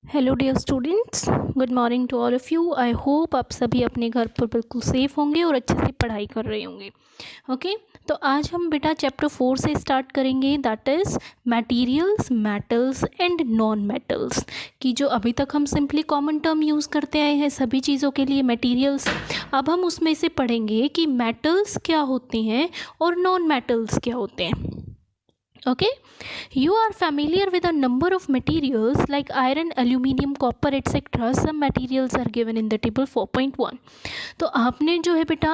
Hello dear students, good morning to all of you. I hope आप सभी अपने घर पर बिल्कुल सेफ़ होंगे और अच्छे से पढ़ाई कर रहे होंगे। ओके, तो आज हम बेटा चैप्टर 4 से स्टार्ट करेंगे, that is materials, metals and non metals. कि जो अभी तक हम सिंपली कॉमन टर्म यूज़ करते आए हैं सभी चीज़ों के लिए मटेरियल्स, अब हम उसमें से पढ़ेंगे कि मेटल्स क्या होते हैं और नॉन मेटल्स क्या होते हैं। Okay, you are familiar with a number of materials like iron, aluminium, copper, etc. Some materials are given in the table 4.1. तो आपने जो है बेटा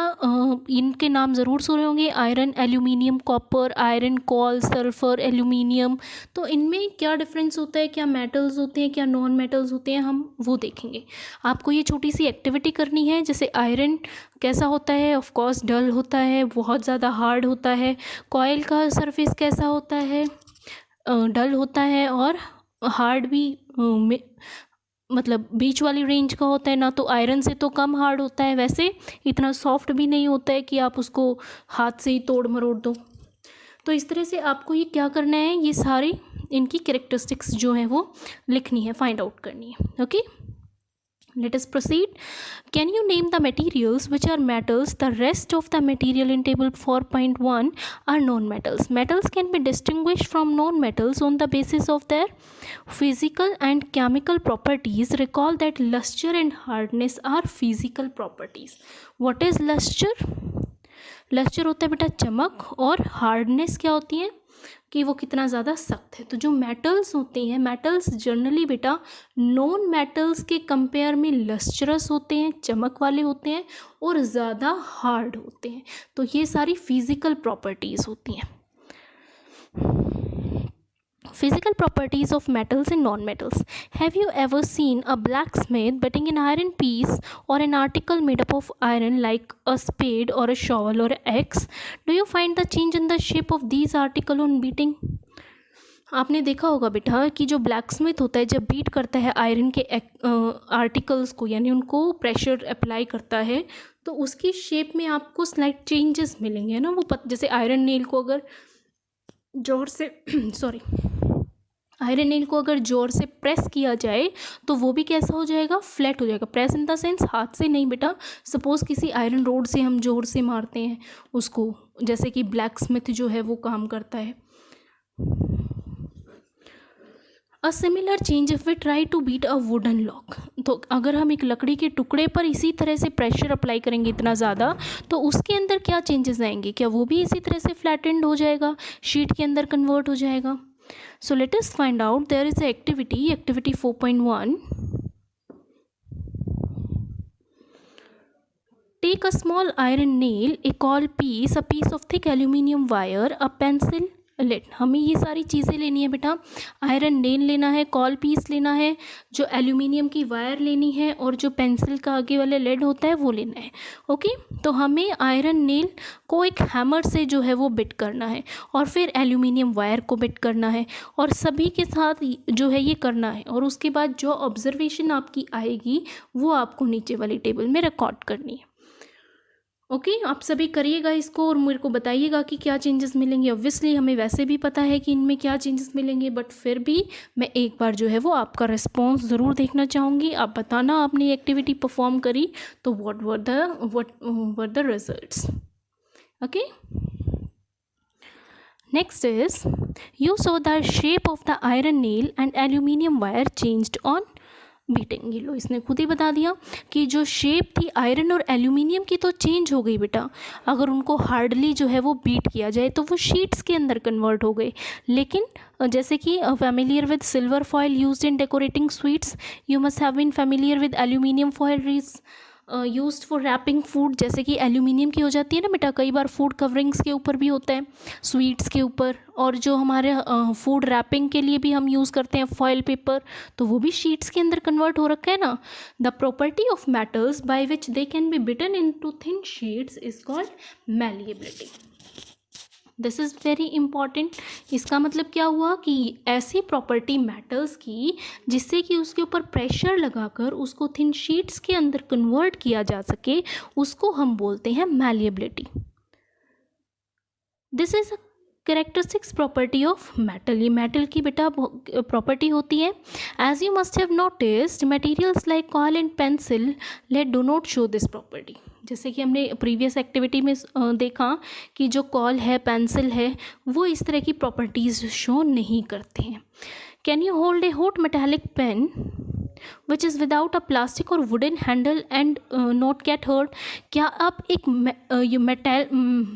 इनके नाम ज़रूर सुने होंगे, iron, aluminium, copper, iron, call, sulphur, aluminium. तो इनमें क्या डिफरेंस होता है, क्या मेटल्स होते हैं, क्या नॉन मेटल्स होते हैं, हम वो देखेंगे। आपको ये छोटी सी एक्टिविटी करनी है। जैसे आयरन कैसा होता है, ऑफ कोर्स डल होता है, बहुत ज़्यादा हार्ड होता है। कॉयल का सरफेस कैसा होता है, डल होता है और हार्ड भी, मतलब बीच वाली रेंज का होता है ना। तो आयरन से तो कम हार्ड होता है, वैसे इतना सॉफ्ट भी नहीं होता है कि आप उसको हाथ से ही तोड़ मरोड़ दो। तो इस तरह से आपको ये क्या करना है, ये सारी इनकी कैरेक्टरिस्टिक्स जो है वो लिखनी है, फाइंड आउट करनी है। Okay, let us proceed. Can you name the materials which are metals? The rest of the material in table 4.1 are non-metals. Metals can be distinguished from non-metals on the basis of their physical and chemical properties. Recall that luster and hardness are physical properties. What is luster? Luster होता है बेटा चमक, और hardness क्या होती है कि वो कितना ज़्यादा सख्त है। तो जो मेटल्स होते हैं, मेटल्स जनरली बेटा नॉन मेटल्स के कंपेयर में लस्ट्रस होते हैं, चमक वाले होते हैं और ज़्यादा हार्ड होते हैं। तो ये सारी फिजिकल प्रॉपर्टीज़ होती हैं। Physical properties of metals and non-metals. Have you ever seen a blacksmith beating an iron piece or an article made up of iron like a spade or a shovel or an axe? Do you find the change in the shape of these articles on beating? आपने देखा होगा बेटा कि जो blacksmith होता है जब beat करता है आयरन के आर्टिकल्स को, यानी उनको प्रेशर अप्लाई करता है, तो उसकी शेप में आपको स्लाइट चेंजेस मिलेंगे ना। वो जैसे आयरन नेल को अगर जोर से सॉरी आयरन नेल को अगर जोर से प्रेस किया जाए तो वो भी कैसा हो जाएगा, फ्लैट हो जाएगा। प्रेस इन द सेंस हाथ से नहीं बेटा, सपोज़ किसी आयरन रोड से हम जोर से मारते हैं उसको, जैसे कि ब्लैक स्मिथ जो है वो काम करता है। A similar change if we try to beat a wooden log. तो अगर हम एक लकड़ी के टुकड़े पर इसी तरह से प्रेशर अप्लाई करेंगे इतना ज़्यादा, तो उसके अंदर क्या चेंजेस आएंगे, क्या वो भी इसी तरह से फ्लैटेंड हो जाएगा, शीट के अंदर कन्वर्ट हो जाएगा। So let us find out. There is a activity 4.1. Take a small iron nail, a caul piece, a piece of thick aluminium wire, a pencil, lead. हमें ये सारी चीज़ें लेनी है बेटा। आयरन नेल लेना है, कॉल पीस लेना है, जो एल्यूमिनियम की वायर लेनी है, और जो पेंसिल का आगे वाला लेड होता है वो लेना है। ओके, तो हमें आयरन नेल को एक हैमर से जो है वो बिट करना है, और फिर एल्यूमिनियम वायर को बिट करना है, और सभी के साथ जो है ये करना है। और उसके बाद जो ऑब्जर्वेशन आपकी आएगी वो आपको नीचे वाली टेबल में रिकॉर्ड करनी है। ओके, आप सभी करिएगा इसको और मेरे को बताइएगा कि क्या चेंजेस मिलेंगे। ऑब्वियसली हमें वैसे भी पता है कि इनमें क्या चेंजेस मिलेंगे, बट फिर भी मैं एक बार जो है वो आपका रिस्पॉन्स ज़रूर देखना चाहूँगी। आप बताना आपने एक्टिविटी परफॉर्म करी तो what were the results. Okay, next is you saw the shape of the iron nail and aluminium wire changed on beating. ये लो, इसने खुद ही बता दिया कि जो शेप थी आयरन और एल्यूमिनियम की तो चेंज हो गई बेटा। अगर उनको हार्डली जो है वो बीट किया जाए तो वो शीट्स के अंदर कन्वर्ट हो गए। लेकिन जैसे कि familiar with silver foil used in decorating sweets, you must have been familiar with aluminium foil used for wrapping food. जैसे कि एल्यूमिनियम की हो जाती है ना बेटा, कई बार फूड कवरिंग्स के ऊपर भी होता है, स्वीट्स के ऊपर, और जो हमारे फूड रैपिंग के लिए भी हम यूज़ करते हैं फॉयल पेपर, तो वो भी शीट्स के अंदर कन्वर्ट हो रखा है ना। The property of metals by which they can be beaten into thin sheets is called malleability. This is very important. इसका मतलब क्या हुआ कि ऐसी प्रॉपर्टी मेटल्स की जिससे कि उसके ऊपर प्रेशर लगाकर उसको थिन शीट्स के अंदर कन्वर्ट किया जा सके, उसको हम बोलते हैं malleability. This is a characteristics property of metal, ये मेटल की बेटा प्रॉपर्टी होती है. As you must have noticed materials like coal and pencil lead do not show this property. जैसे कि हमने प्रीवियस एक्टिविटी में देखा कि जो कॉल है, पेंसिल है, वो इस तरह की प्रॉपर्टीज़ शो नहीं करते हैं. Can you hold a hot metallic pan which is without a plastic or wooden handle and not get hurt. क्या आप एक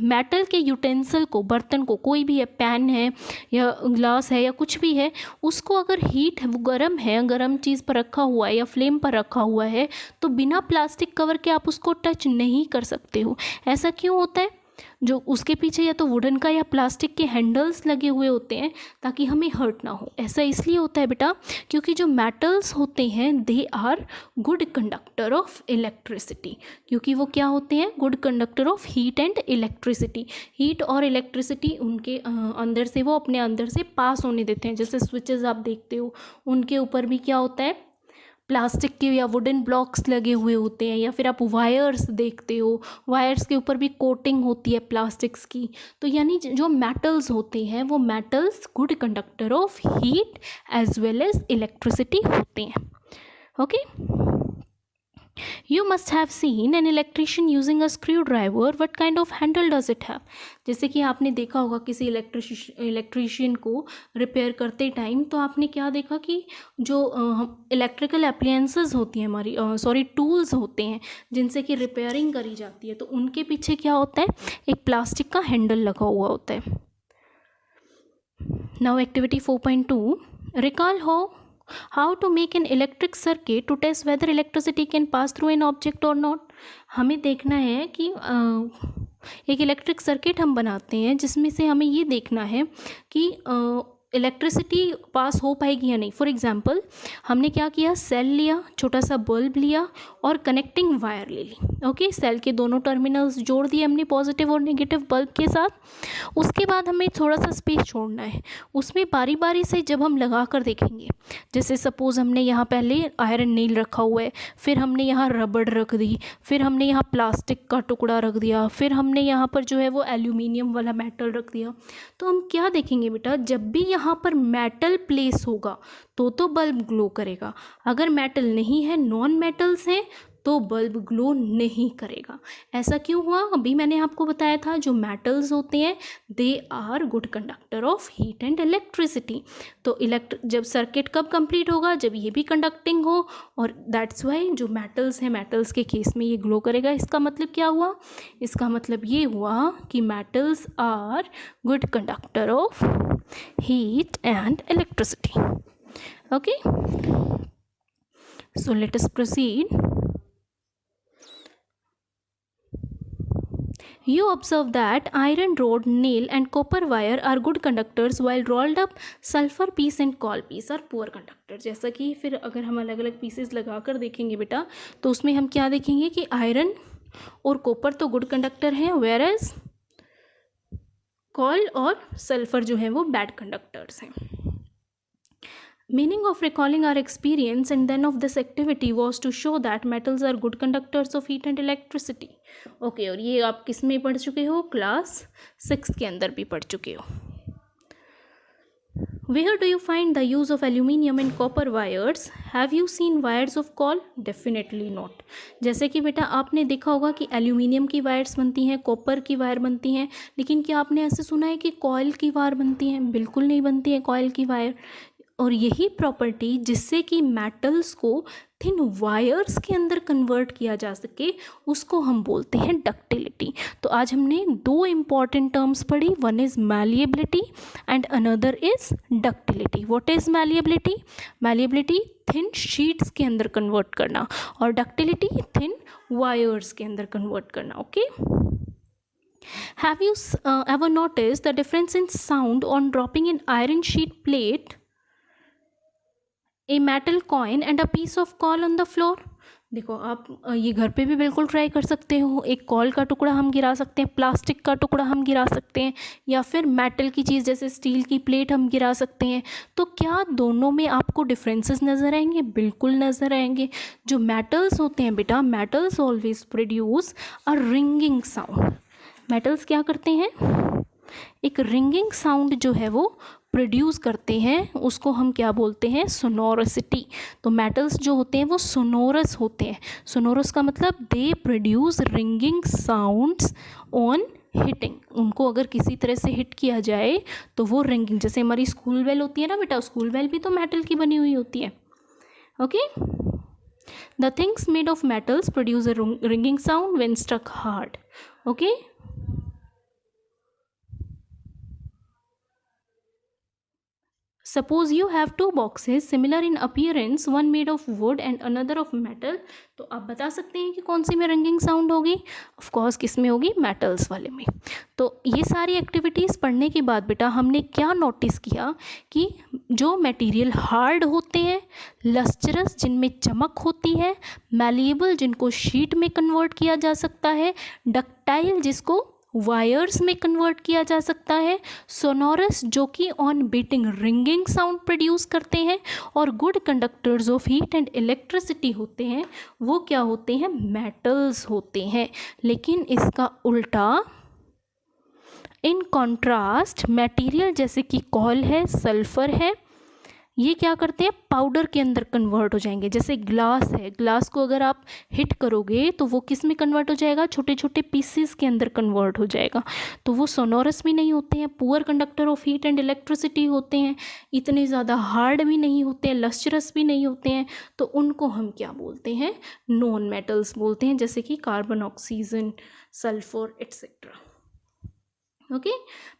मेटल के यूटेंसिल को, बर्तन को, कोई भी है, पैन है या ग्लास है या कुछ भी है, उसको अगर हीट है, वो गर्म है, गर्म चीज़ पर रखा हुआ है या फ्लेम पर रखा हुआ है, तो बिना प्लास्टिक कवर के आप उसको टच नहीं कर सकते हो. ऐसा क्यों होता है? जो उसके पीछे या तो वुडन का या प्लास्टिक के हैंडल्स लगे हुए होते हैं ताकि हमें हर्ट ना हो. ऐसा इसलिए होता है बेटा क्योंकि जो मेटल्स होते हैं they are good conductor of electricity. क्योंकि वो क्या होते हैं? Good conductor of heat and electricity. Heat और इलेक्ट्रिसिटी उनके अंदर से, वो अपने अंदर से पास होने देते हैं. जैसे स्विचेस आप देखते हो, उनके ऊपर भी क्या होता है? प्लास्टिक के या वुडन ब्लॉक्स लगे हुए होते हैं. या फिर आप वायर्स देखते हो, वायर्स के ऊपर भी कोटिंग होती है प्लास्टिक्स की. तो यानी जो मेटल्स होते हैं वो metals good conductor of heat as well as electricity होते हैं. Okay. You must have seen an electrician using a screwdriver. What kind of handle does it have? जैसे कि आपने देखा होगा किसी इलेक्ट्रिशियन को रिपेयर करते टाइम, तो आपने क्या देखा कि जो इलेक्ट्रिकल अप्लायंसेस होती हैं हमारी, टूल्स होते हैं जिनसे कि रिपेयरिंग करी जाती है, तो उनके पीछे क्या होता है? एक प्लास्टिक का हैंडल लगा हुआ होता है. Now activity 4.2. Recall how to make an electric circuit to test whether electricity can pass through an object or not. हमें देखना है कि एक इलेक्ट्रिक सर्किट हम बनाते हैं जिसमें से हमें ये देखना है कि इलेक्ट्रिसिटी पास हो पाएगी या नहीं. फॉर एग्जांपल हमने क्या किया? सेल लिया, छोटा सा बल्ब लिया और कनेक्टिंग वायर ले ली. ओके. सेल के दोनों टर्मिनल्स जोड़ दिए हमने पॉजिटिव और नेगेटिव बल्ब के साथ. उसके बाद हमें थोड़ा सा स्पेस छोड़ना है. उसमें बारी बारी से जब हम लगा कर देखेंगे, जैसे सपोज़ हमने यहाँ पहले आयरन नील रखा हुआ है, फिर हमने यहाँ रबड़ रख दी, फिर हमने यहाँ प्लास्टिक का टुकड़ा रख दिया, फिर हमने यहाँ पर जो है वो एल्यूमिनियम वाला मेटल रख दिया. तो हम क्या देखेंगे बेटा? जब भी यहाँ पर मेटल प्लेस होगा तो बल्ब ग्लो करेगा. अगर मेटल नहीं है, नॉन मेटल्स हैं, तो बल्ब ग्लो नहीं करेगा. ऐसा क्यों हुआ? अभी मैंने आपको बताया था जो मेटल्स होते हैं they are good conductor of heat and electricity. तो जब सर्किट कब कंप्लीट होगा? जब ये भी कंडक्टिंग हो. और दैट्स वाई जो मेटल्स हैं, मेटल्स के केस में ये ग्लो करेगा. इसका मतलब क्या हुआ? इसका मतलब ये हुआ कि metals are good conductor of heat and electricity. Okay. So let us proceed. You observe that iron rod, nail and copper wire are good conductors while rolled up sulfur piece and coal piece are poor conductors. जैसा कि फिर अगर हम अलग अलग pieces लगा कर देखेंगे बेटा, तो उसमें हम क्या देखेंगे कि आयरन और कॉपर तो गुड कंडक्टर हैं, वेयर एज कॉल और सल्फर जो है वो बैड कंडक्टर्स हैं. Meaning of recalling our experience and then of this activity was to show that metals are good conductors of heat and electricity. Okay, और ये आप किस में पढ़ चुके हो? क्लास 6 के अंदर भी पढ़ चुके हो. Where do you find the use of aluminium and copper wires? Have you seen wires of coal? Definitely not. जैसे कि बेटा आपने देखा होगा कि एल्यूमिनियम की वायर्स बनती हैं, कॉपर की वायर बनती हैं, लेकिन क्या आपने ऐसे सुना है कि कॉयल की वायर बनती हैं? बिल्कुल नहीं बनती है कॉयल की वायर. और यही प्रॉपर्टी जिससे कि मेटल्स को थिन वायर्स के अंदर कन्वर्ट किया जा सके, उसको हम बोलते हैं डक्टिलिटी. तो आज हमने दो इम्पॉर्टेंट टर्म्स पढ़ी. One is malleability and another is ductility. What is malleability? Malleability thin sheets के अंदर कन्वर्ट करना, और डक्टिलिटी थिन वायर्स के अंदर कन्वर्ट करना. Okay. Have you ever noticed the difference in sound on dropping an iron sheet plate, a metal coin and a piece of coal on the floor? देखो आप ये घर पे भी बिल्कुल ट्राई कर सकते हो. एक कॉल का टुकड़ा हम गिरा सकते हैं, प्लास्टिक का टुकड़ा हम गिरा सकते हैं, या फिर मेटल की चीज़ जैसे स्टील की प्लेट हम गिरा सकते हैं. तो क्या दोनों में आपको डिफरेंसेस नज़र आएंगे? बिल्कुल नज़र आएंगे. जो मेटल्स होते हैं बेटा, metals always produce a ringing sound. Metals क्या करते हैं? एक रिंगिंग साउंड जो है वो प्रोड्यूस करते हैं, उसको हम क्या बोलते हैं, सोनोरसिटी। तो मेटल्स जो होते हैं वो सोनोरस होते हैं। सोनोरस का मतलब they produce ringing sounds on hitting. उनको अगर किसी तरह से हिट किया जाए तो वो रिंगिंग, जैसे हमारी स्कूल बेल होती है ना बेटा, स्कूल बेल भी तो मेटल की बनी हुई होती है। Okay, the things made of metals produce a ringing sound when struck hard. Okay, suppose you have two boxes similar in appearance, one made of wood and another of metal. तो आप बता सकते हैं कि कौन सी में रिंगिंग साउंड होगी? ऑफ कोर्स किस में होगी? मेटल्स वाले में। तो ये सारी एक्टिविटीज़ पढ़ने के बाद बेटा हमने क्या नोटिस किया कि जो मटेरियल हार्ड होते हैं, लस्टरस जिनमें चमक होती है, मैलिएबल जिनको शीट में कन्वर्ट किया जा सकता है, डक्टाइल जिसको वायर्स में कन्वर्ट किया जा सकता है, सोनोरस जो कि on beating ringing sound produce करते हैं, और good conductors of heat and electricity होते हैं, वो क्या होते हैं? मेटल्स होते हैं। लेकिन इसका उल्टा, इन कॉन्ट्रास्ट मटेरियल जैसे कि कॉल है, सल्फर है, ये क्या करते हैं? पाउडर के अंदर कन्वर्ट हो जाएंगे। जैसे ग्लास है, ग्लास को अगर आप हिट करोगे तो वो किस में कन्वर्ट हो जाएगा? छोटे छोटे पीसेस के अंदर कन्वर्ट हो जाएगा। तो वो सोनोरस भी नहीं होते हैं, poor conductor of heat and electricity होते हैं, इतने ज़्यादा हार्ड भी नहीं होते हैं, लस्टरस भी नहीं होते हैं। तो उनको हम क्या बोलते हैं? नॉन मेटल्स बोलते हैं, जैसे कि carbon, oxygen, sulphur etcetera. Okay,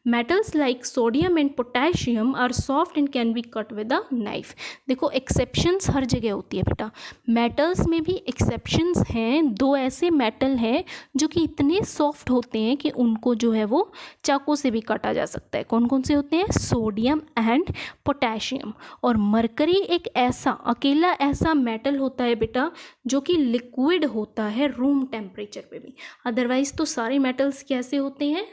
metals like sodium and potassium are soft and can be cut with a knife। देखो एक्सेप्शंस हर जगह होती है बेटा, मेटल्स में भी एक्सेप्शंस हैं। दो ऐसे मेटल हैं जो कि इतने सॉफ्ट होते हैं कि उनको जो है वो चाकू से भी काटा जा सकता है। कौन कौन से होते हैं? Sodium and potassium. और मरकरी एक ऐसा अकेला ऐसा मेटल होता है बेटा जो कि लिक्विड होता है रूम टेम्परेचर पे भी, अदरवाइज तो सारे मेटल्स कैसे होते हैं?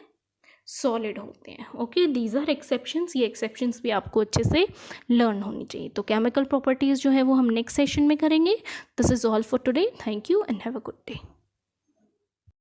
सॉलिड होते हैं। Okay, these are exceptions. ये एक्सेप्शंस भी आपको अच्छे से लर्न होनी चाहिए। तो केमिकल प्रॉपर्टीज़ जो है वो हम नेक्स्ट सेशन में करेंगे। This is all for today. Thank you and have a good day.